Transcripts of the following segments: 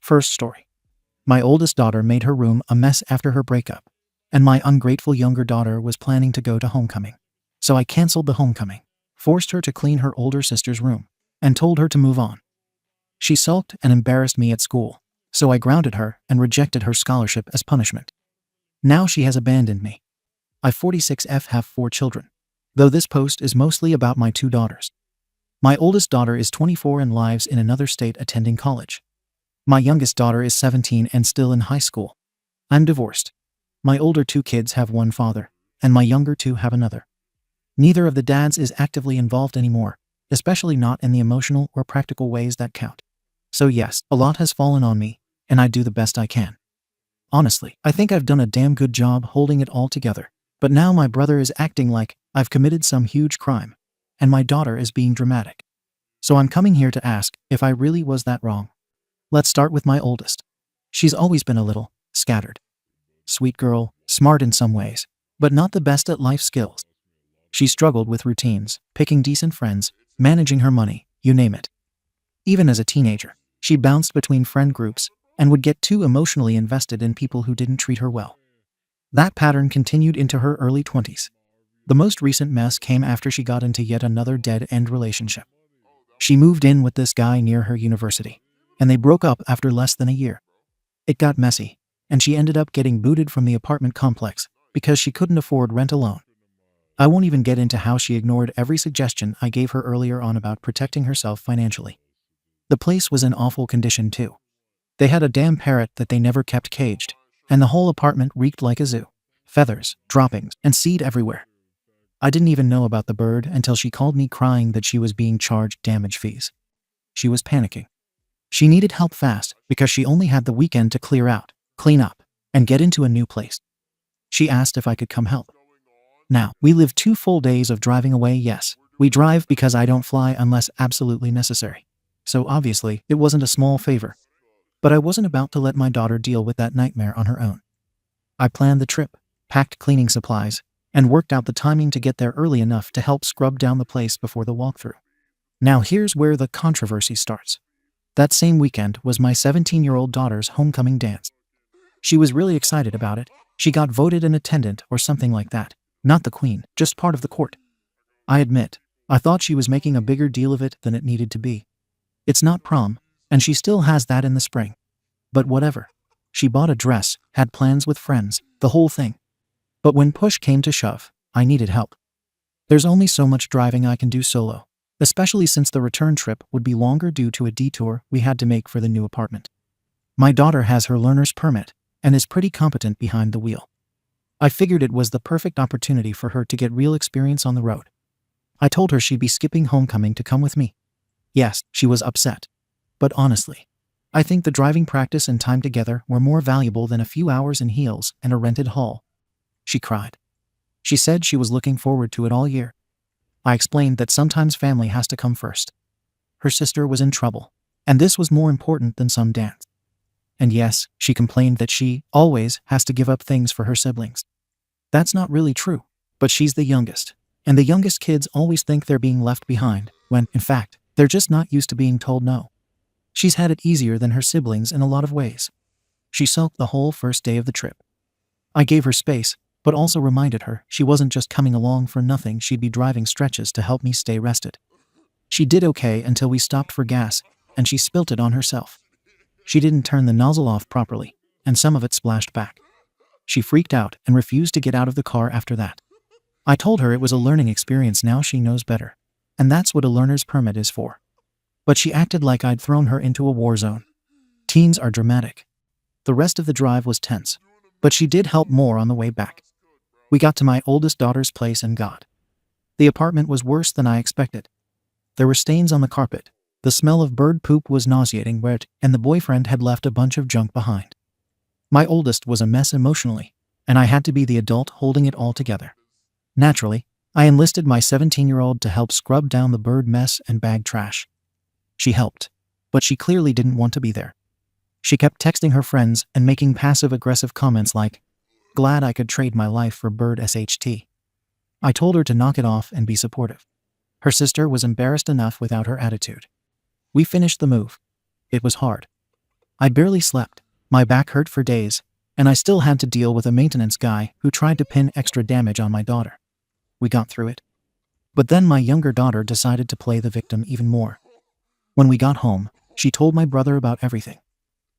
First story. My oldest daughter made her room a mess after her breakup, and my ungrateful younger daughter was planning to go to homecoming. So I canceled the homecoming, forced her to clean her older sister's room, and told her to move on. She sulked and embarrassed me at school, so I grounded her and rejected her scholarship as punishment. Now she has abandoned me. I 46F have 4 children, though this post is mostly about my 2 daughters. My oldest daughter is 24 and lives in another state attending college. My youngest daughter is 17 and still in high school. I'm divorced. My older 2 kids have one father, and my younger 2 have another. Neither of the dads is actively involved anymore, especially not in the emotional or practical ways that count. So yes, a lot has fallen on me, and I do the best I can. Honestly, I think I've done a damn good job holding it all together, but now my brother is acting like I've committed some huge crime, and my daughter is being dramatic. So I'm coming here to ask if I really was that wrong. Let's start with my oldest. She's always been a little scattered. Sweet girl, smart in some ways, but not the best at life skills. She struggled with routines, picking decent friends, managing her money, you name it. Even as a teenager, she bounced between friend groups and would get too emotionally invested in people who didn't treat her well. That pattern continued into her early 20s. The most recent mess came after she got into yet another dead-end relationship. She moved in with this guy near her university, and they broke up after less than a year. It got messy, and she ended up getting booted from the apartment complex because she couldn't afford rent alone. I won't even get into how she ignored every suggestion I gave her earlier on about protecting herself financially. The place was in awful condition too. They had a damn parrot that they never kept caged, and the whole apartment reeked like a zoo. Feathers, droppings, and seed everywhere. I didn't even know about the bird until she called me crying that she was being charged damage fees. She was panicking. She needed help fast because she only had the weekend to clear out, clean up, and get into a new place. She asked if I could come help. Now, we live 2 full days of driving away. Yes, we drive because I don't fly unless absolutely necessary. So obviously, it wasn't a small favor. But I wasn't about to let my daughter deal with that nightmare on her own. I planned the trip, packed cleaning supplies, and worked out the timing to get there early enough to help scrub down the place before the walkthrough. Now here's where the controversy starts. That same weekend was my 17-year-old daughter's homecoming dance. She was really excited about it. She got voted an attendant or something like that. Not the queen, just part of the court. I admit, I thought she was making a bigger deal of it than it needed to be. It's not prom, and she still has that in the spring. But whatever. She bought a dress, had plans with friends, the whole thing. But when push came to shove, I needed help. There's only so much driving I can do solo, especially since the return trip would be longer due to a detour we had to make for the new apartment. My daughter has her learner's permit and is pretty competent behind the wheel. I figured it was the perfect opportunity for her to get real experience on the road. I told her she'd be skipping homecoming to come with me. Yes, she was upset. But honestly, I think the driving practice and time together were more valuable than a few hours in heels and a rented hall. She cried. She said she was looking forward to it all year. I explained that sometimes family has to come first. Her sister was in trouble, and this was more important than some dance. And yes, she complained that she always has to give up things for her siblings. That's not really true, but she's the youngest, and the youngest kids always think they're being left behind, when, in fact, they're just not used to being told no. She's had it easier than her siblings in a lot of ways. She sulked the whole first day of the trip. I gave her space, but also reminded her she wasn't just coming along for nothing. She'd be driving stretches to help me stay rested. She did okay until we stopped for gas, and she spilt it on herself. She didn't turn the nozzle off properly, and some of it splashed back. She freaked out and refused to get out of the car after that. I told her it was a learning experience. Now she knows better, and that's what a learner's permit is for. But she acted like I'd thrown her into a war zone. Teens are dramatic. The rest of the drive was tense, but she did help more on the way back. We got to my oldest daughter's place and the apartment was worse than I expected. There were stains on the carpet, the smell of bird poop was nauseating wet, and the boyfriend had left a bunch of junk behind. My oldest was a mess emotionally, and I had to be the adult holding it all together. Naturally, I enlisted my 17-year-old to help scrub down the bird mess and bag trash. She helped, but she clearly didn't want to be there. She kept texting her friends and making passive-aggressive comments like, "Glad I could trade my life for bird SHT." I told her to knock it off and be supportive. Her sister was embarrassed enough without her attitude. We finished the move. It was hard. I barely slept. My back hurt for days, and I still had to deal with a maintenance guy who tried to pin extra damage on my daughter. We got through it. But then my younger daughter decided to play the victim even more. When we got home, she told my brother about everything.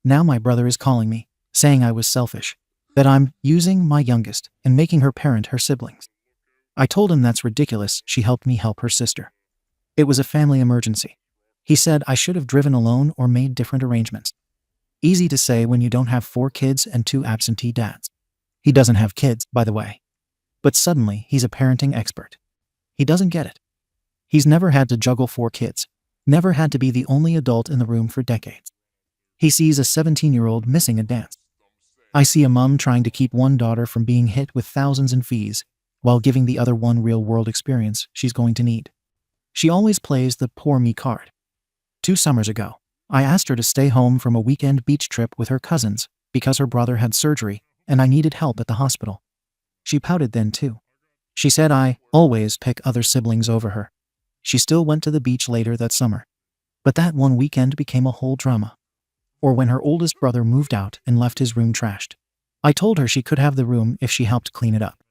Now my brother is calling me, saying I was selfish, that I'm using my youngest and making her parent her siblings. I told him that's ridiculous. She helped me help her sister. It was a family emergency. He said I should have driven alone or made different arrangements. Easy to say when you don't have 4 kids and 2 absentee dads. He doesn't have kids, by the way. But suddenly, he's a parenting expert. He doesn't get it. He's never had to juggle 4 kids, never had to be the only adult in the room for decades. He sees a 17-year-old missing a dance. I see a mom trying to keep one daughter from being hit with thousands in fees, while giving the other one real-world experience she's going to need. She always plays the poor me card. 2 summers ago, I asked her to stay home from a weekend beach trip with her cousins because her brother had surgery and I needed help at the hospital. She pouted then too. She said I always pick other siblings over her. She still went to the beach later that summer. But that one weekend became a whole drama. Or when her oldest brother moved out and left his room trashed. I told her she could have the room if she helped clean it up.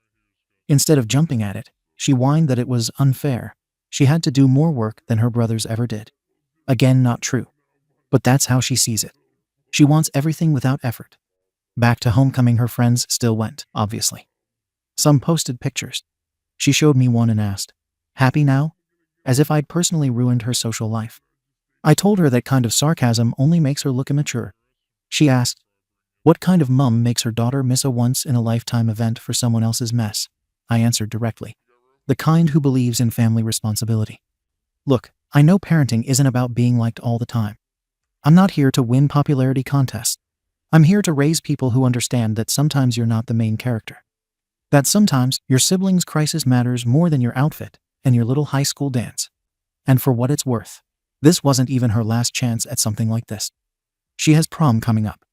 Instead of jumping at it, she whined that it was unfair. She had to do more work than her brothers ever did. Again, not true. But that's how she sees it. She wants everything without effort. Back to homecoming, her friends still went, obviously. Some posted pictures. She showed me one and asked, "Happy now?" As if I'd personally ruined her social life. I told her that kind of sarcasm only makes her look immature. She asked, what kind of mum makes her daughter miss a once-in-a-lifetime event for someone else's mess? I answered directly. The kind who believes in family responsibility. Look, I know parenting isn't about being liked all the time. I'm not here to win popularity contests. I'm here to raise people who understand that sometimes you're not the main character. That sometimes your sibling's crisis matters more than your outfit and your little high school dance. And for what it's worth, this wasn't even her last chance at something like this. She has prom coming up.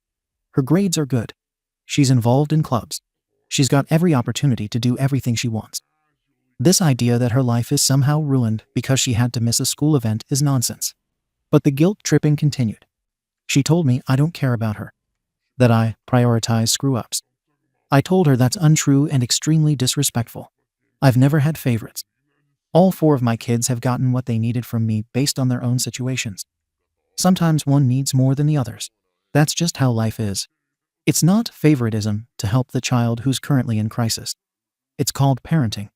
Her grades are good. She's involved in clubs. She's got every opportunity to do everything she wants. This idea that her life is somehow ruined because she had to miss a school event is nonsense. But the guilt-tripping continued. She told me I don't care about her, that I prioritize screw-ups. I told her that's untrue and extremely disrespectful. I've never had favorites. All 4 of my kids have gotten what they needed from me based on their own situations. Sometimes one needs more than the others. That's just how life is. It's not favoritism to help the child who's currently in crisis. It's called parenting.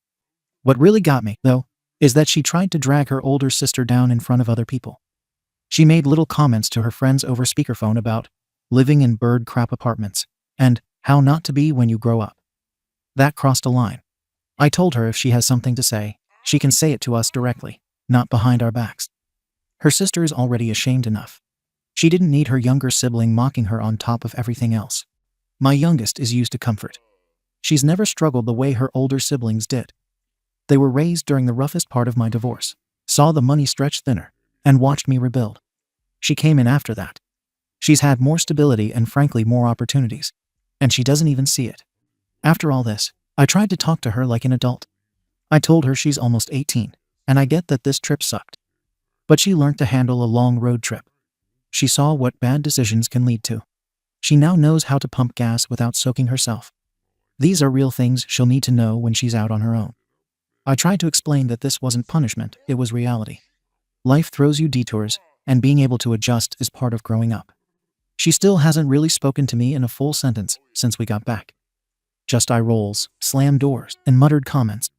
What really got me, though, is that she tried to drag her older sister down in front of other people. She made little comments to her friends over speakerphone about living in bird crap apartments and how not to be when you grow up. That crossed a line. I told her if she has something to say, she can say it to us directly, not behind our backs. Her sister is already ashamed enough. She didn't need her younger sibling mocking her on top of everything else. My youngest is used to comfort. She's never struggled the way her older siblings did. They were raised during the roughest part of my divorce, saw the money stretch thinner, and watched me rebuild. She came in after that. She's had more stability and frankly more opportunities. And she doesn't even see it. After all this, I tried to talk to her like an adult. I told her she's almost 18, and I get that this trip sucked. But she learned to handle a long road trip. She saw what bad decisions can lead to. She now knows how to pump gas without soaking herself. These are real things she'll need to know when she's out on her own. I tried to explain that this wasn't punishment, it was reality. Life throws you detours, and being able to adjust is part of growing up. She still hasn't really spoken to me in a full sentence since we got back. Just eye rolls, slammed doors, and muttered comments.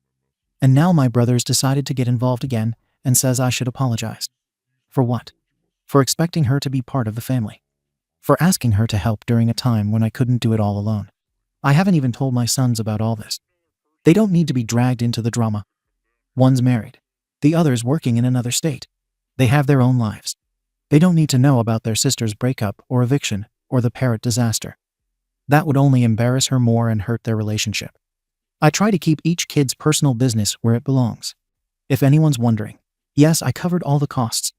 And now my brother's decided to get involved again and says I should apologize. For what? For expecting her to be part of the family. For asking her to help during a time when I couldn't do it all alone. I haven't even told my sons about all this. They don't need to be dragged into the drama. One's married. The other's working in another state. They have their own lives. They don't need to know about their sister's breakup or eviction or the parrot disaster. That would only embarrass her more and hurt their relationship. I try to keep each kid's personal business where it belongs. If anyone's wondering, yes, I covered all the costs.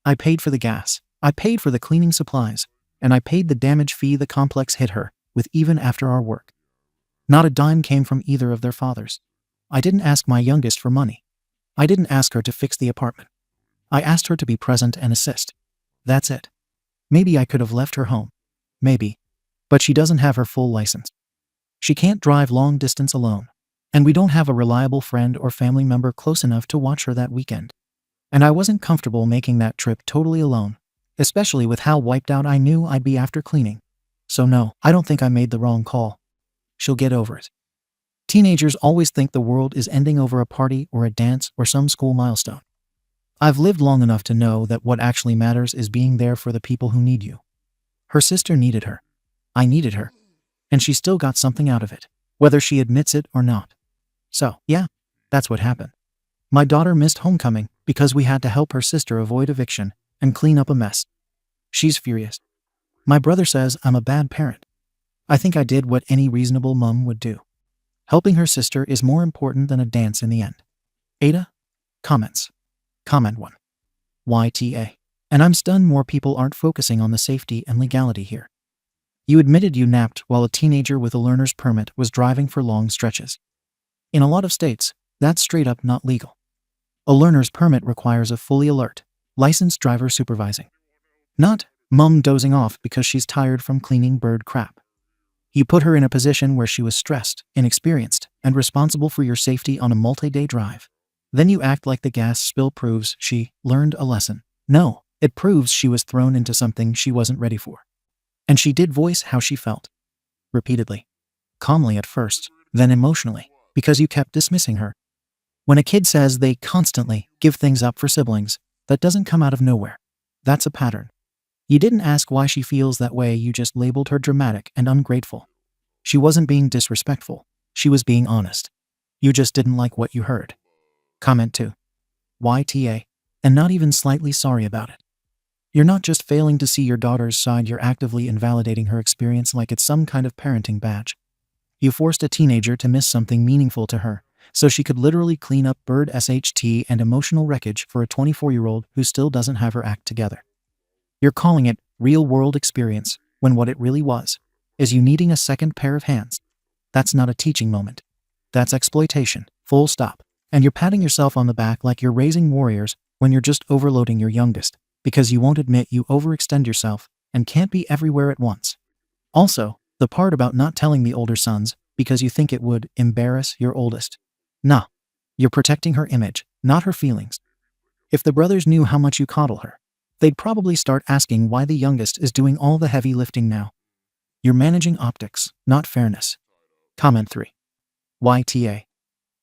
I paid for the gas, I paid for the cleaning supplies, and I paid the damage fee the complex hit her with even after our work. Not a dime came from either of their fathers. I didn't ask my youngest for money. I didn't ask her to fix the apartment. I asked her to be present and assist. That's it. Maybe I could have left her home. Maybe. But she doesn't have her full license. She can't drive long distance alone. And we don't have a reliable friend or family member close enough to watch her that weekend. And I wasn't comfortable making that trip totally alone, especially with how wiped out I knew I'd be after cleaning. So no, I don't think I made the wrong call. She'll get over it. Teenagers always think the world is ending over a party or a dance or some school milestone. I've lived long enough to know that what actually matters is being there for the people who need you. Her sister needed her. I needed her. And she still got something out of it, whether she admits it or not. So, yeah, that's what happened. My daughter missed homecoming because we had to help her sister avoid eviction and clean up a mess. She's furious. My brother says I'm a bad parent. I think I did what any reasonable mom would do. Helping her sister is more important than a dance in the end. Ada? Comments. Comment 1. YTA. And I'm stunned more people aren't focusing on the safety and legality here. You admitted you napped while a teenager with a learner's permit was driving for long stretches. In a lot of states, that's straight up not legal. A learner's permit requires a fully alert, licensed driver supervising. Not mom dozing off because she's tired from cleaning bird crap. You put her in a position where she was stressed, inexperienced, and responsible for your safety on a multi-day drive. Then you act like the gas spill proves she learned a lesson. No, it proves she was thrown into something she wasn't ready for. And she did voice how she felt. Repeatedly. Calmly at first, then emotionally, because you kept dismissing her. When a kid says they constantly give things up for siblings, that doesn't come out of nowhere. That's a pattern. You didn't ask why she feels that way, you just labeled her dramatic and ungrateful. She wasn't being disrespectful. She was being honest. You just didn't like what you heard. Comment 2. YTA. And not even slightly sorry about it. You're not just failing to see your daughter's side, you're actively invalidating her experience like it's some kind of parenting badge. You forced a teenager to miss something meaningful to her, so she could literally clean up bird SHT and emotional wreckage for a 24-year-old who still doesn't have her act together. You're calling it real-world experience, when what it really was is you needing a second pair of hands. That's not a teaching moment. That's exploitation, full stop. And you're patting yourself on the back like you're raising warriors when you're just overloading your youngest, because you won't admit you overextend yourself and can't be everywhere at once. Also, the part about not telling the older sons because you think it would embarrass your oldest. Nah, you're protecting her image, not her feelings. If the brothers knew how much you coddle her, they'd probably start asking why the youngest is doing all the heavy lifting now. You're managing optics, not fairness. Comment 3. YTA.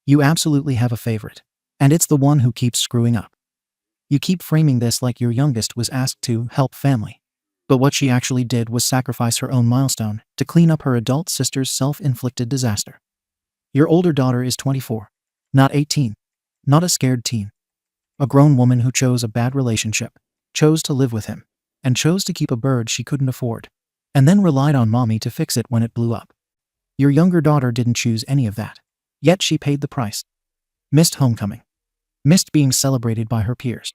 You absolutely have a favorite, and it's the one who keeps screwing up. You keep framing this like your youngest was asked to help family. But what she actually did was sacrifice her own milestone to clean up her adult sister's self-inflicted disaster. Your older daughter is 24, not 18, not a scared teen. A grown woman who chose a bad relationship, chose to live with him, and chose to keep a bird she couldn't afford, and then relied on mommy to fix it when it blew up. Your younger daughter didn't choose any of that, yet she paid the price. Missed homecoming. Missed being celebrated by her peers.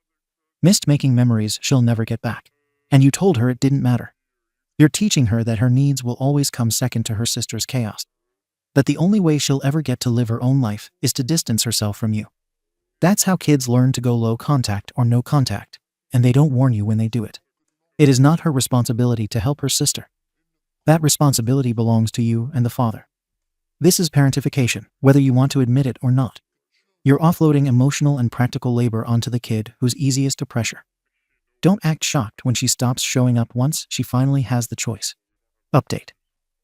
Missed making memories she'll never get back. And you told her it didn't matter. You're teaching her that her needs will always come second to her sister's chaos. That the only way she'll ever get to live her own life is to distance herself from you. That's how kids learn to go low contact or no contact, and they don't warn you when they do it. It is not her responsibility to help her sister. That responsibility belongs to you and the father. This is parentification, whether you want to admit it or not. You're offloading emotional and practical labor onto the kid who's easiest to pressure. Don't act shocked when she stops showing up once she finally has the choice. Update.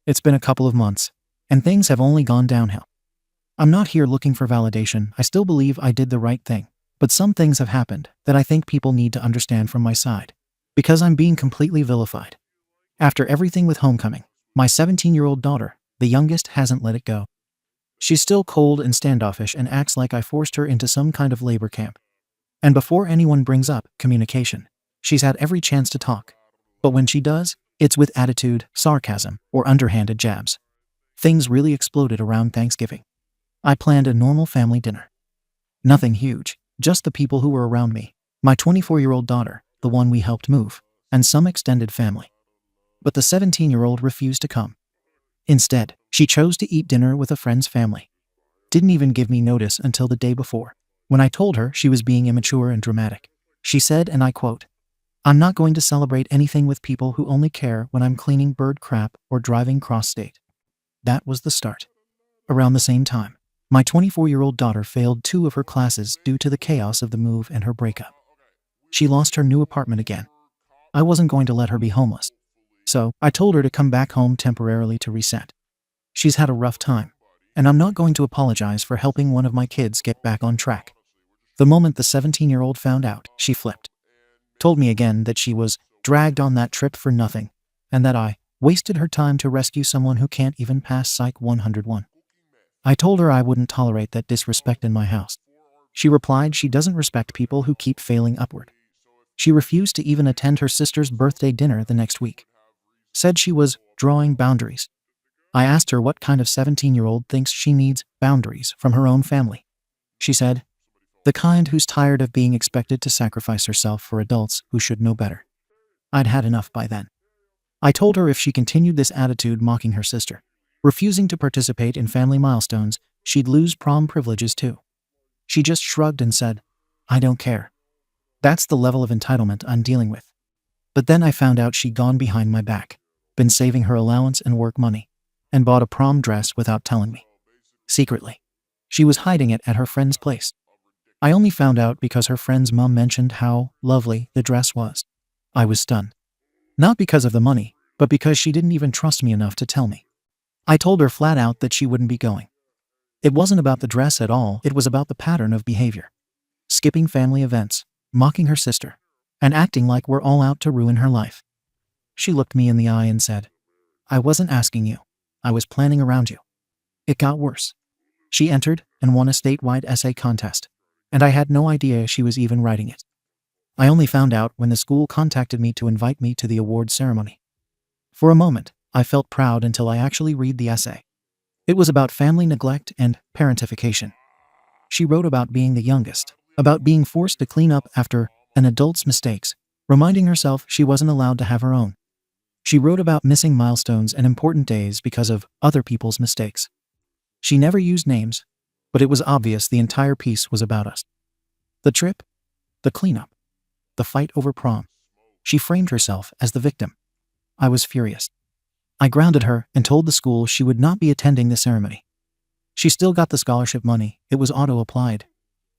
It's been a couple of months, and things have only gone downhill. I'm not here looking for validation. I still believe I did the right thing, but some things have happened that I think people need to understand from my side, because I'm being completely vilified. After everything with homecoming, my 17-year-old daughter, the youngest, hasn't let it go. She's still cold and standoffish and acts like I forced her into some kind of labor camp. And before anyone brings up communication, she's had every chance to talk. But when she does, it's with attitude, sarcasm, or underhanded jabs. Things really exploded around Thanksgiving. I planned a normal family dinner. Nothing huge, just the people who were around me, my 24-year-old daughter, the one we helped move, and some extended family. But the 17-year-old refused to come. Instead, she chose to eat dinner with a friend's family. Didn't even give me notice until the day before, when I told her she was being immature and dramatic. She said, and I quote, I'm not going to celebrate anything with people who only care when I'm cleaning bird crap or driving cross-state. That was the start. Around the same time, my 24-year-old daughter failed 2 of her classes due to the chaos of the move and her breakup. She lost her new apartment again. I wasn't going to let her be homeless. So, I told her to come back home temporarily to reset. She's had a rough time, and I'm not going to apologize for helping one of my kids get back on track. The moment the 17-year-old found out, she flipped. Told me again that she was dragged on that trip for nothing, and that I wasted her time to rescue someone who can't even pass Psych 101. I told her I wouldn't tolerate that disrespect in my house. She replied she doesn't respect people who keep failing upward. She refused to even attend her sister's birthday dinner the next week. Said she was drawing boundaries. I asked her what kind of 17-year-old thinks she needs boundaries from her own family. She said, the kind who's tired of being expected to sacrifice herself for adults who should know better. I'd had enough by then. I told her if she continued this attitude mocking her sister, refusing to participate in family milestones, she'd lose prom privileges too. She just shrugged and said, I don't care. That's the level of entitlement I'm dealing with. But then I found out she'd gone behind my back, been saving her allowance and work money, and bought a prom dress without telling me. Secretly. She was hiding it at her friend's place. I only found out because her friend's mom mentioned how lovely the dress was. I was stunned. Not because of the money, but because she didn't even trust me enough to tell me. I told her flat out that she wouldn't be going. It wasn't about the dress at all, it was about the pattern of behavior. Skipping family events, mocking her sister, and acting like we're all out to ruin her life. She looked me in the eye and said, I wasn't asking you. I was planning around you. It got worse. She entered and won a statewide essay contest, and I had no idea she was even writing it. I only found out when the school contacted me to invite me to the award ceremony. For a moment, I felt proud until I actually read the essay. It was about family neglect and parentification. She wrote about being the youngest, about being forced to clean up after an adult's mistakes, reminding herself she wasn't allowed to have her own. She wrote about missing milestones and important days because of other people's mistakes. She never used names, but it was obvious the entire piece was about us. The trip, the cleanup, the fight over prom. She framed herself as the victim. I was furious. I grounded her and told the school she would not be attending the ceremony. She still got the scholarship money, it was auto-applied,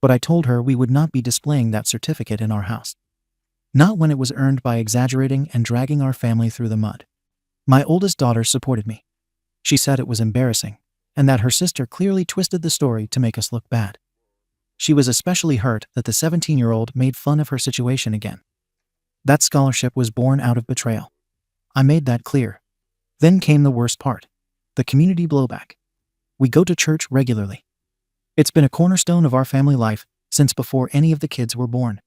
but I told her we would not be displaying that certificate in our house. Not when it was earned by exaggerating and dragging our family through the mud. My oldest daughter supported me. She said it was embarrassing, and that her sister clearly twisted the story to make us look bad. She was especially hurt that the 17-year-old made fun of her situation again. That scholarship was born out of betrayal. I made that clear. Then came the worst part, the community blowback. We go to church regularly. It's been a cornerstone of our family life since before any of the kids were born.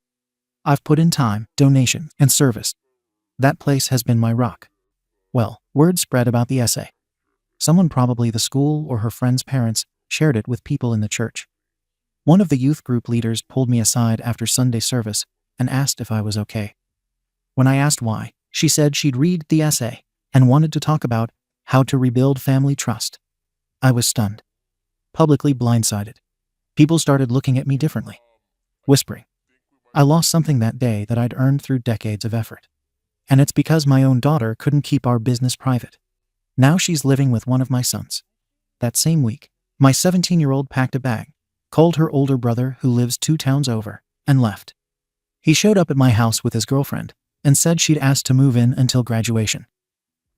I've put in time, donation, and service. That place has been my rock. Well, word spread about the essay. Someone, probably the school or her friend's parents, shared it with people in the church. One of the youth group leaders pulled me aside after Sunday service and asked if I was okay. When I asked why, she said she'd read the essay and wanted to talk about how to rebuild family trust. I was stunned. Publicly blindsided. People started looking at me differently. Whispering. I lost something that day that I'd earned through decades of effort. And it's because my own daughter couldn't keep our business private. Now she's living with one of my sons. That same week, my 17-year-old packed a bag, called her older brother who lives 2 towns over, and left. He showed up at my house with his girlfriend and said she'd asked to move in until graduation.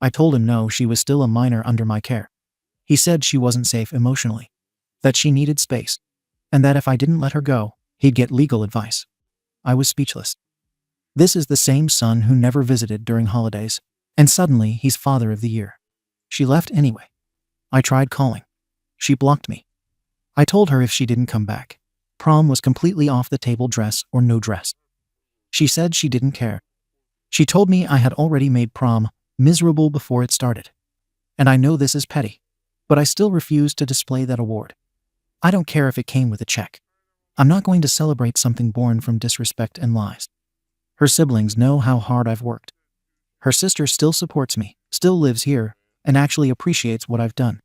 I told him no, she was still a minor under my care. He said she wasn't safe emotionally, that she needed space, and that if I didn't let her go, he'd get legal advice. I was speechless. This is the same son who never visited during holidays, and suddenly he's father of the year. She left anyway. I tried calling. She blocked me. I told her if she didn't come back, prom was completely off the table, dress or no dress. She said she didn't care. She told me I had already made prom miserable before it started. And I know this is petty, but I still refuse to display that award. I don't care if it came with a check. I'm not going to celebrate something born from disrespect and lies. Her siblings know how hard I've worked. Her sister still supports me, still lives here, and actually appreciates what I've done.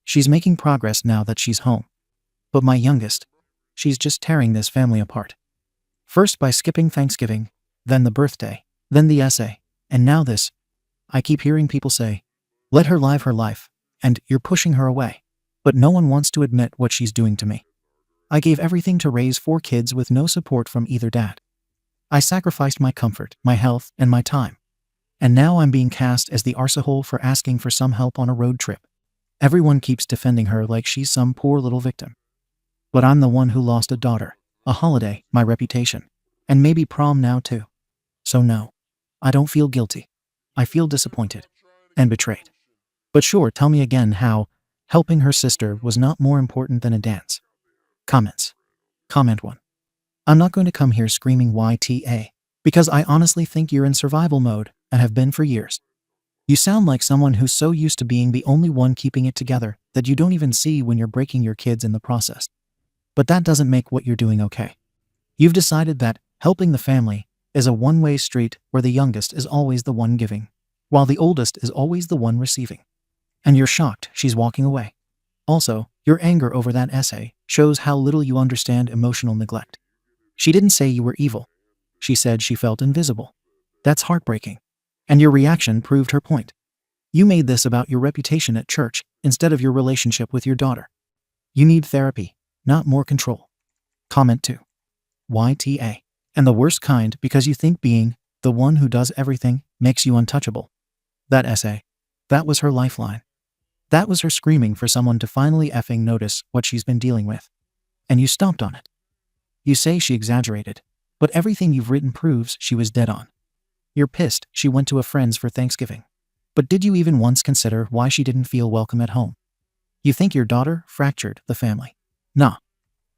She's making progress now that she's home. But my youngest, she's just tearing this family apart. First by skipping Thanksgiving, then the birthday, Then the essay. And now this. I keep hearing people say, let her live her life, and you're pushing her away. But no one wants to admit what she's doing to me. I gave everything to raise 4 kids with no support from either dad. I sacrificed my comfort, my health, and my time. And now I'm being cast as the arsehole for asking for some help on a road trip. Everyone keeps defending her like she's some poor little victim. But I'm the one who lost a daughter, a holiday, my reputation, and maybe prom now too. So no, I don't feel guilty. I feel disappointed and betrayed. But sure, tell me again how helping her sister was not more important than a dance. Comments. Comment 1. I'm not going to come here screaming YTA, because I honestly think you're in survival mode and have been for years. You sound like someone who's so used to being the only one keeping it together that you don't even see when you're breaking your kids in the process. But that doesn't make what you're doing okay. You've decided that helping the family is a one-way street where the youngest is always the one giving, while the oldest is always the one receiving. And you're shocked she's walking away. Also, your anger over that essay shows how little you understand emotional neglect. She didn't say you were evil. She said she felt invisible. That's heartbreaking. And your reaction proved her point. You made this about your reputation at church instead of your relationship with your daughter. You need therapy, not more control. Comment 2. YTA. And the worst kind, because you think being the one who does everything makes you untouchable. That essay. That was her lifeline. That was her screaming for someone to finally effing notice what she's been dealing with. And you stomped on it. You say she exaggerated, but everything you've written proves she was dead on. You're pissed she went to a friend's for Thanksgiving. But did you even once consider why she didn't feel welcome at home? You think your daughter fractured the family. Nah.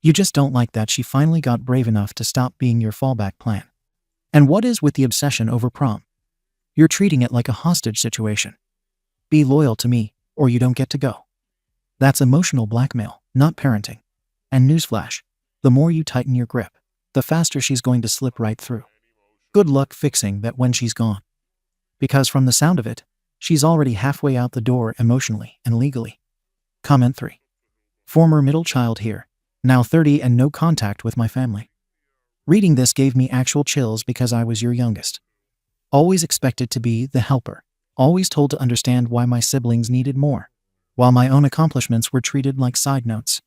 You just don't like that she finally got brave enough to stop being your fallback plan. And what is with the obsession over prom? You're treating it like a hostage situation. Be loyal to me, or you don't get to go. That's emotional blackmail, not parenting. And newsflash, the more you tighten your grip, the faster she's going to slip right through. Good luck fixing that when she's gone. Because from the sound of it, she's already halfway out the door emotionally and legally. Comment 3. Former middle child here, now 30 and no contact with my family. Reading this gave me actual chills because I was your youngest. Always expected to be the helper. Always told to understand why my siblings needed more, while my own accomplishments were treated like side notes.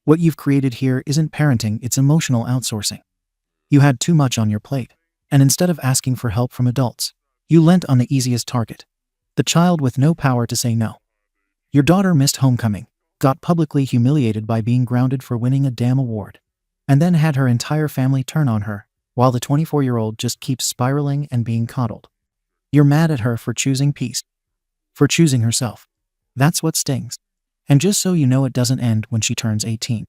What you've created here isn't parenting, it's emotional outsourcing. You had too much on your plate, and instead of asking for help from adults, you lent on the easiest target, the child with no power to say no. Your daughter missed homecoming, got publicly humiliated by being grounded for winning a damn award, and then had her entire family turn on her, while the 24-year-old just keeps spiraling and being coddled. You're mad at her for choosing peace, for choosing herself. That's what stings. And just so you know, it doesn't end when she turns 18.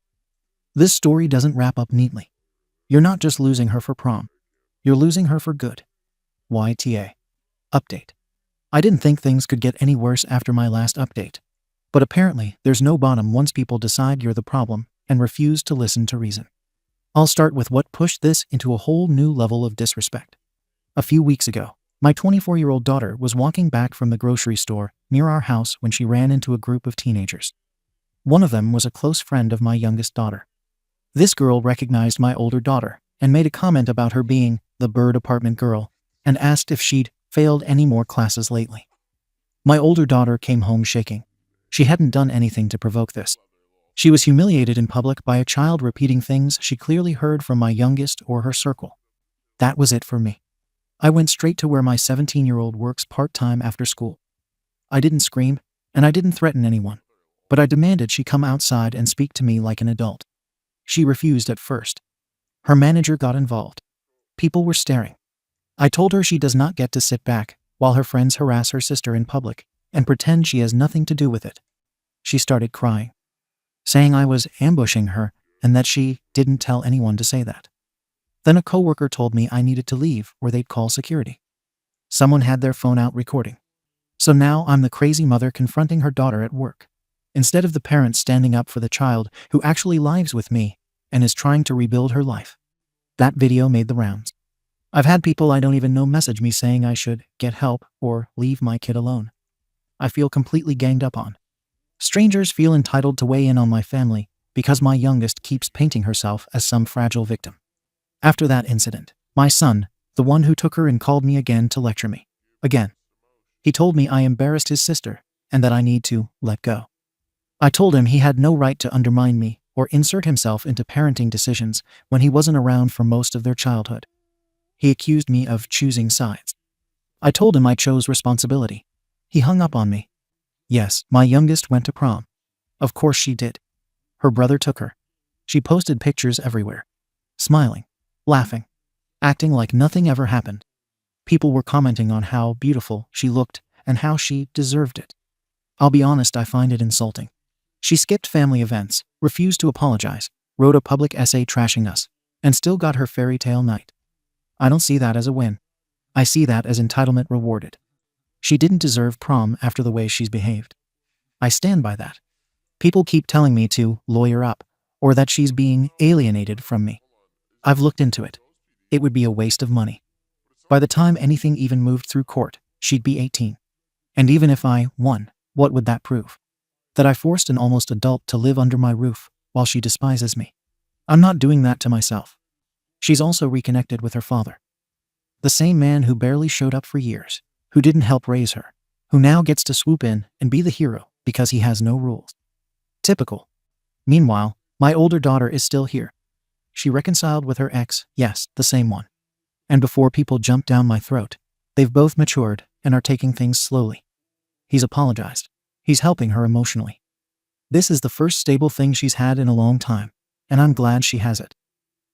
This story doesn't wrap up neatly. You're not just losing her for prom. You're losing her for good. YTA. Update. I didn't think things could get any worse after my last update. But apparently, there's no bottom once people decide you're the problem and refuse to listen to reason. I'll start with what pushed this into a whole new level of disrespect. A few weeks ago, my 24-year-old daughter was walking back from the grocery store near our house when she ran into a group of teenagers. One of them was a close friend of my youngest daughter. This girl recognized my older daughter and made a comment about her being the bird apartment girl and asked if she'd failed any more classes lately. My older daughter came home shaking. She hadn't done anything to provoke this. She was humiliated in public by a child repeating things she clearly heard from my youngest or her circle. That was it for me. I went straight to where my 17-year-old works part-time after school. I didn't scream, and I didn't threaten anyone, but I demanded she come outside and speak to me like an adult. She refused at first. Her manager got involved. People were staring. I told her she does not get to sit back while her friends harass her sister in public and pretend she has nothing to do with it. She started crying, saying I was ambushing her and that she didn't tell anyone to say that. Then a coworker told me I needed to leave or they'd call security. Someone had their phone out recording. So now I'm the crazy mother confronting her daughter at work, instead of the parent standing up for the child who actually lives with me and is trying to rebuild her life. That video made the rounds. I've had people I don't even know message me saying I should get help or leave my kid alone. I feel completely ganged up on. Strangers feel entitled to weigh in on my family because my youngest keeps painting herself as some fragile victim. After that incident, my son, The one who took her and called me again to lecture me. Again. He told me I embarrassed his sister and that I need to let go. I told him he had no right to undermine me or insert himself into parenting decisions when he wasn't around for most of their childhood. He accused me of choosing sides. I told him I chose responsibility. He hung up on me. Yes, my youngest went to prom. Of course she did. Her brother took her. She posted pictures everywhere. Smiling, laughing, acting like nothing ever happened. People were commenting on how beautiful she looked and how she deserved it. I'll be honest, I find it insulting. She skipped family events, refused to apologize, wrote a public essay trashing us, and still got her fairy tale night. I don't see that as a win. I see that as entitlement rewarded. She didn't deserve prom after the way she's behaved. I stand by that. People keep telling me to lawyer up, or that she's being alienated from me. I've looked into it. It would be a waste of money. By the time anything even moved through court, she'd be 18. And even if I won, what would that prove? That I forced an almost adult to live under my roof while she despises me. I'm not doing that to myself. She's also reconnected with her father. The same man who barely showed up for years, who didn't help raise her, who now gets to swoop in and be the hero because he has no rules. Typical. Meanwhile, my older daughter is still here. She reconciled with her ex, yes, the same one. And before people jump down my throat, they've both matured and are taking things slowly. He's apologized. He's helping her emotionally. This is the first stable thing she's had in a long time, and I'm glad she has it.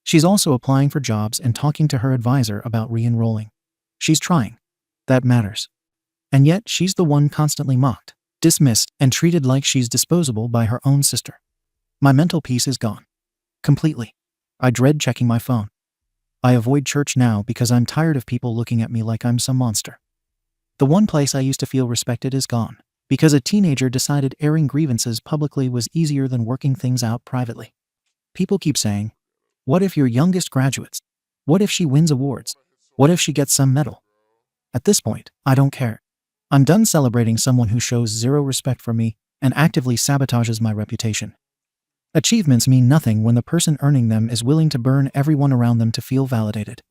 She's also applying for jobs and talking to her advisor about re-enrolling. She's trying. That matters. And yet she's the one constantly mocked, dismissed, and treated like she's disposable by her own sister. My mental peace is gone. Completely. I dread checking my phone. I avoid church now because I'm tired of people looking at me like I'm some monster. The one place I used to feel respected is gone, because a teenager decided airing grievances publicly was easier than working things out privately. People keep saying, what if your youngest graduates? What if she wins awards? What if she gets some medal? At this point, I don't care. I'm done celebrating someone who shows zero respect for me and actively sabotages my reputation. Achievements mean nothing when the person earning them is willing to burn everyone around them to feel validated.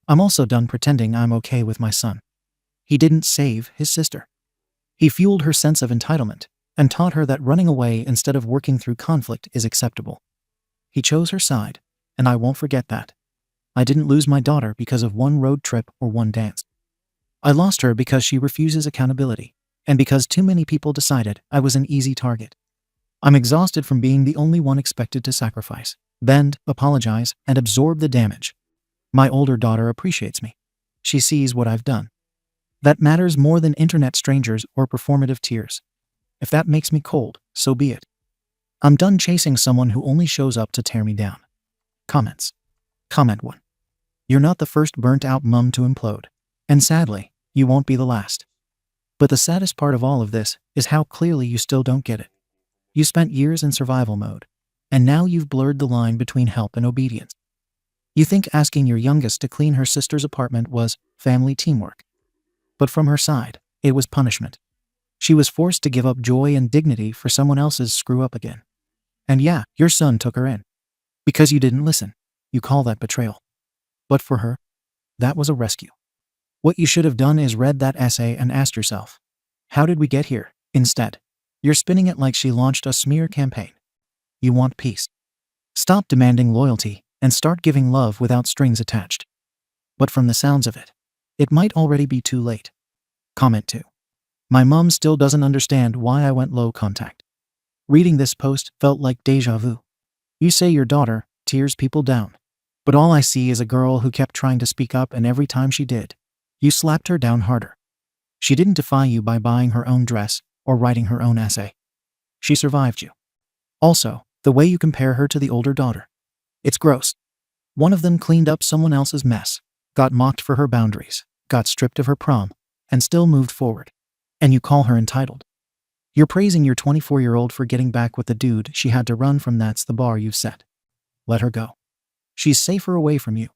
I'm also done pretending I'm okay with my son. He didn't save his sister. He fueled her sense of entitlement and taught her that running away instead of working through conflict is acceptable. He chose her side, and I won't forget that. I didn't lose my daughter because of one road trip or one dance. I lost her because she refuses accountability, and because too many people decided I was an easy target. I'm exhausted from being the only one expected to sacrifice, bend, apologize, and absorb the damage. My older daughter appreciates me. She sees what I've done. That matters more than internet strangers or performative tears. If that makes me cold, so be it. I'm done chasing someone who only shows up to tear me down. Comments. Comment 1. You're not the first burnt-out mum to implode. And sadly, you won't be the last. But the saddest part of all of this is how clearly you still don't get it. You spent years in survival mode, and now you've blurred the line between help and obedience. You think asking your youngest to clean her sister's apartment was family teamwork. But from her side, it was punishment. She was forced to give up joy and dignity for someone else's screw-up again. And yeah, your son took her in. Because you didn't listen. You call that betrayal. But for her, that was a rescue. What you should have done is read that essay and asked yourself, how did we get here? Instead, you're spinning it like she launched a smear campaign. You want peace. Stop demanding loyalty and start giving love without strings attached. But from the sounds of it, it might already be too late. Comment 2. My mom still doesn't understand why I went low contact. Reading this post felt like deja vu. You say your daughter tears people down. But all I see is a girl who kept trying to speak up, and every time she did, you slapped her down harder. She didn't defy you by buying her own dress or writing her own essay. She survived you. Also, the way you compare her to the older daughter. It's gross. One of them cleaned up someone else's mess, got mocked for her boundaries, got stripped of her prom, and still moved forward. And you call her entitled. You're praising your 24-year-old for getting back with the dude she had to run from. That's the bar you've set. Let her go. She's safer away from you.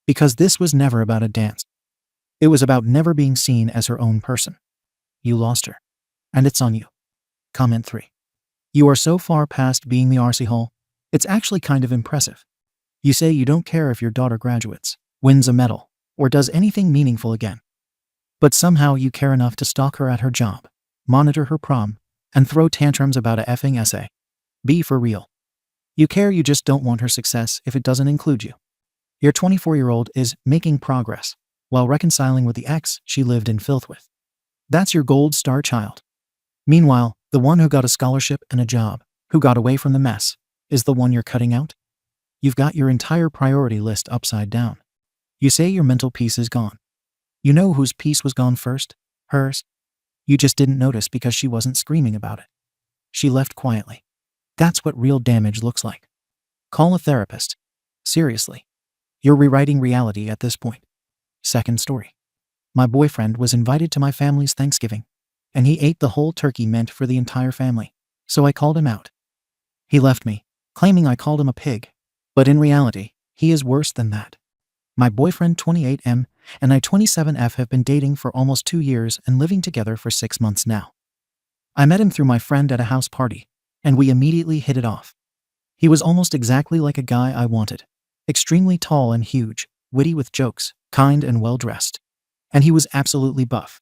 Because this was never about a dance. It was about never being seen as her own person. You lost her. And it's on you. Comment 3. You are so far past being the RC hole, it's actually kind of impressive. You say you don't care if your daughter graduates, wins a medal, or does anything meaningful again. But somehow you care enough to stalk her at her job, monitor her prom, and throw tantrums about a effing essay. Be for real. You care, you just don't want her success if it doesn't include you. Your 24-year-old is making progress while reconciling with the ex she lived in filth with. That's your gold star child. Meanwhile, the one who got a scholarship and a job, who got away from the mess, is the one you're cutting out? You've got your entire priority list upside down. You say your mental peace is gone. You know whose peace was gone first? Hers. You just didn't notice because she wasn't screaming about it. She left quietly. That's what real damage looks like. Call a therapist. Seriously. You're rewriting reality at this point. Second story. My boyfriend was invited to my family's Thanksgiving, and he ate the whole turkey meant for the entire family, so I called him out. He left me, claiming I called him a pig, but in reality, he is worse than that. My boyfriend 28M and I 27F have been dating for almost 2 years and living together for 6 months now. I met him through my friend at a house party, and we immediately hit it off. He was almost exactly like a guy I wanted. Extremely tall and huge, witty with jokes, kind and well-dressed. And he was absolutely buff.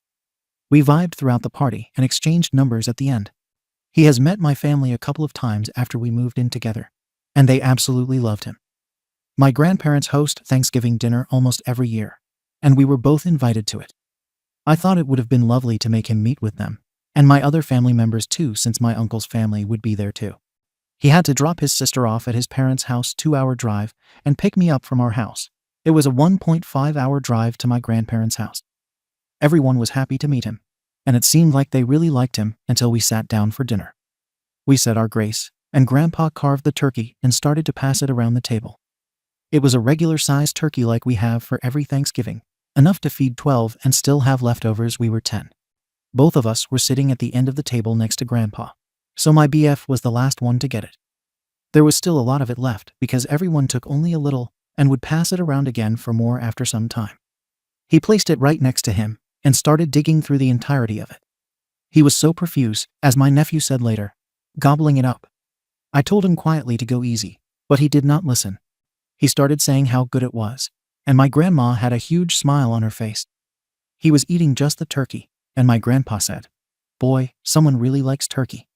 We vibed throughout the party and exchanged numbers at the end. He has met my family a couple of times after we moved in together, and they absolutely loved him. My grandparents host Thanksgiving dinner almost every year, and we were both invited to it. I thought it would have been lovely to make him meet with them, and my other family members too, since my uncle's family would be there too. He had to drop his sister off at his parents' house 2-hour drive and pick me up from our house. It was a 1.5-hour drive to my grandparents' house. Everyone was happy to meet him, and it seemed like they really liked him until we sat down for dinner. We said our grace, and Grandpa carved the turkey and started to pass it around the table. It was a regular-sized turkey like we have for every Thanksgiving, enough to feed 12 and still have leftovers. We were 10. Both of us were sitting at the end of the table next to Grandpa, so my BF was the last one to get it. There was still a lot of it left because everyone took only a little and would pass it around again for more after some time. He placed it right next to him and started digging through the entirety of it. He was so profuse, as my nephew said later, gobbling it up. I told him quietly to go easy, but he did not listen. He started saying how good it was, and my grandma had a huge smile on her face. He was eating just the turkey, and my grandpa said, "Boy, someone really likes turkey."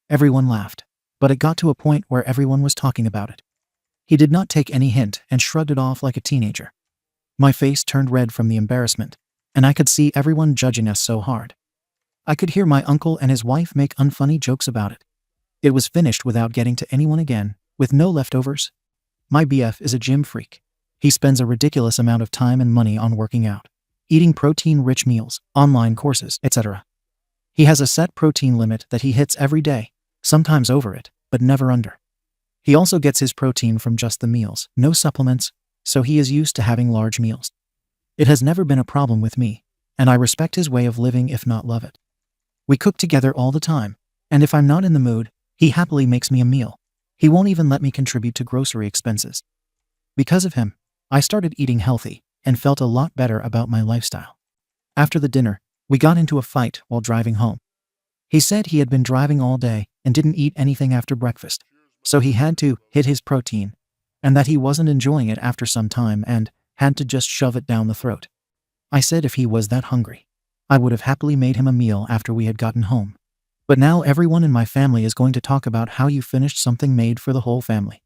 Everyone laughed, but it got to a point where everyone was talking about it. He did not take any hint and shrugged it off like a teenager. My face turned red from the embarrassment, and I could see everyone judging us so hard. I could hear my uncle and his wife make unfunny jokes about it. It was finished without getting to anyone again, with no leftovers. My BF is a gym freak. He spends a ridiculous amount of time and money on working out, eating protein-rich meals, online courses, etc. He has a set protein limit that he hits every day, sometimes over it, but never under. He also gets his protein from just the meals, no supplements, so he is used to having large meals. It has never been a problem with me, and I respect his way of living if not love it. We cook together all the time, and if I'm not in the mood, he happily makes me a meal. He won't even let me contribute to grocery expenses. Because of him, I started eating healthy and felt a lot better about my lifestyle. After the dinner, we got into a fight while driving home. He said he had been driving all day and didn't eat anything after breakfast, so he had to hit his protein, and that he wasn't enjoying it after some time and had to just shove it down the throat. I said if he was that hungry, I would have happily made him a meal after we had gotten home. But now everyone in my family is going to talk about how you finished something made for the whole family.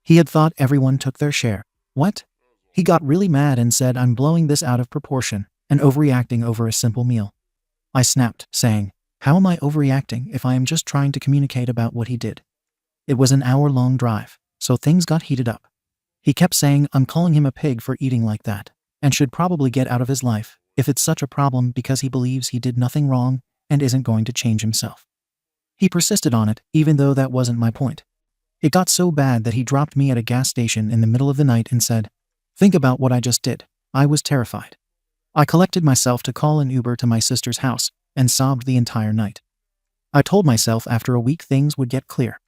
He had thought everyone took their share. What? He got really mad and said I'm blowing this out of proportion and overreacting over a simple meal. I snapped, saying, "How am I overreacting if I am just trying to communicate about what he did?" It was an hour-long drive, so things got heated up. He kept saying I'm calling him a pig for eating like that, and should probably get out of his life if it's such a problem because he believes he did nothing wrong and isn't going to change himself. He persisted on it, even though that wasn't my point. It got so bad that he dropped me at a gas station in the middle of the night and said, "Think about what I just did." I was terrified. I collected myself to call an Uber to my sister's house and sobbed the entire night. I told myself after a week things would get clear.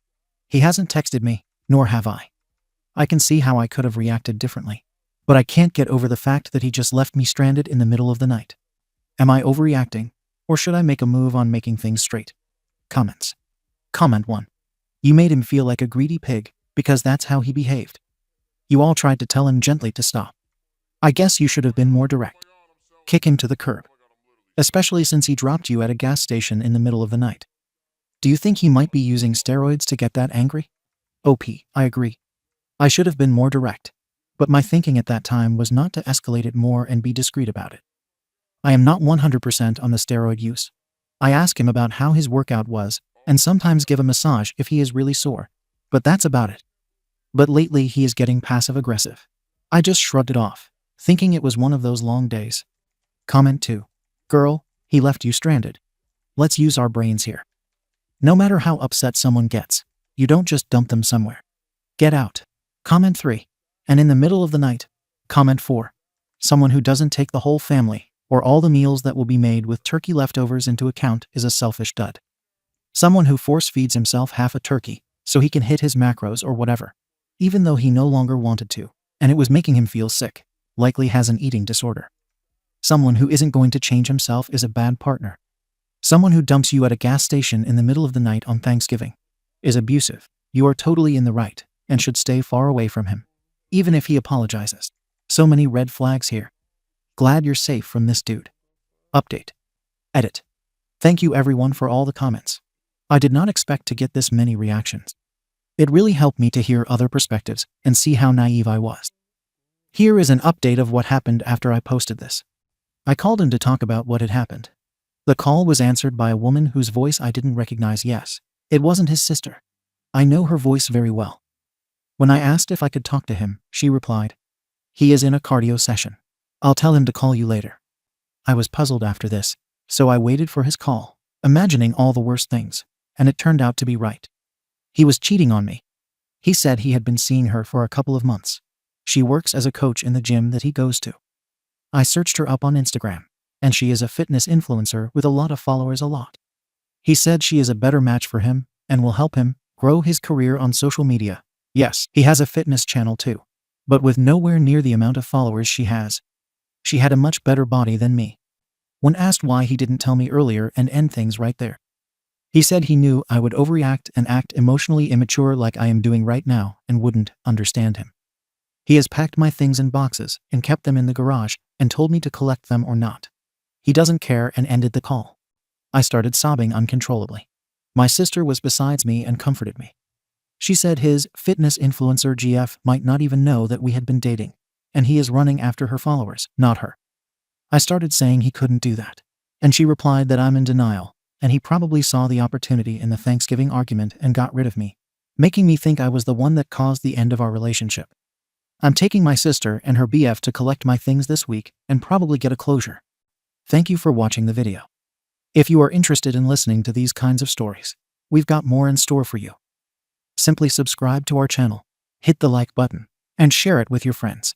He hasn't texted me, nor have I. I can see how I could have reacted differently, but I can't get over the fact that he just left me stranded in the middle of the night. Am I overreacting, or should I make a move on making things straight? Comments. Comment 1. You made him feel like a greedy pig because that's how he behaved. You all tried to tell him gently to stop. I guess you should have been more direct. Kick him to the curb. Especially since he dropped you at a gas station in the middle of the night. Do you think he might be using steroids to get that angry? OP, I agree. I should have been more direct. But my thinking at that time was not to escalate it more and be discreet about it. I am not 100% on the steroid use. I ask him about how his workout was, and sometimes give a massage if he is really sore. But that's about it. But lately he is getting passive-aggressive. I just shrugged it off, thinking it was one of those long days. Comment 2. Girl, he left you stranded. Let's use our brains here. No matter how upset someone gets, you don't just dump them somewhere. Get out. Comment 3. And in the middle of the night. Comment 4. Someone who doesn't take the whole family, or all the meals that will be made with turkey leftovers into account is a selfish dud. Someone who force feeds himself half a turkey, so he can hit his macros or whatever, even though he no longer wanted to, and it was making him feel sick, likely has an eating disorder. Someone who isn't going to change himself is a bad partner. Someone who dumps you at a gas station in the middle of the night on Thanksgiving is abusive. You are totally in the right, and should stay far away from him, even if he apologizes. So many red flags here. Glad you're safe from this dude. Update. Edit. Thank you everyone for all the comments. I did not expect to get this many reactions. It really helped me to hear other perspectives and see how naive I was. Here is an update of what happened after I posted this. I called him to talk about what had happened. The call was answered by a woman whose voice I didn't recognize. Yes, it wasn't his sister. I know her voice very well. When I asked if I could talk to him, she replied, "He is in a cardio session. I'll tell him to call you later." I was puzzled after this, so I waited for his call, imagining all the worst things, and it turned out to be right. He was cheating on me. He said he had been seeing her for a couple of months. She works as a coach in the gym that he goes to. I searched her up on Instagram, and she is a fitness influencer with a lot of followers. He said she is a better match for him and will help him grow his career on social media. Yes, he has a fitness channel too, but with nowhere near the amount of followers she has. She had a much better body than me. When asked why he didn't tell me earlier and end things right there, he said he knew I would overreact and act emotionally immature like I am doing right now and wouldn't understand him. He has packed my things in boxes and kept them in the garage and told me to collect them or not. He doesn't care and ended the call. I started sobbing uncontrollably. My sister was beside me and comforted me. She said his fitness influencer GF might not even know that we had been dating, and he is running after her followers, not her. I started saying he couldn't do that, and she replied that I'm in denial, and he probably saw the opportunity in the Thanksgiving argument and got rid of me, making me think I was the one that caused the end of our relationship. I'm taking my sister and her BF to collect my things this week and probably get a closure. Thank you for watching the video. If you are interested in listening to these kinds of stories, we've got more in store for you. Simply subscribe to our channel, hit the like button, and share it with your friends.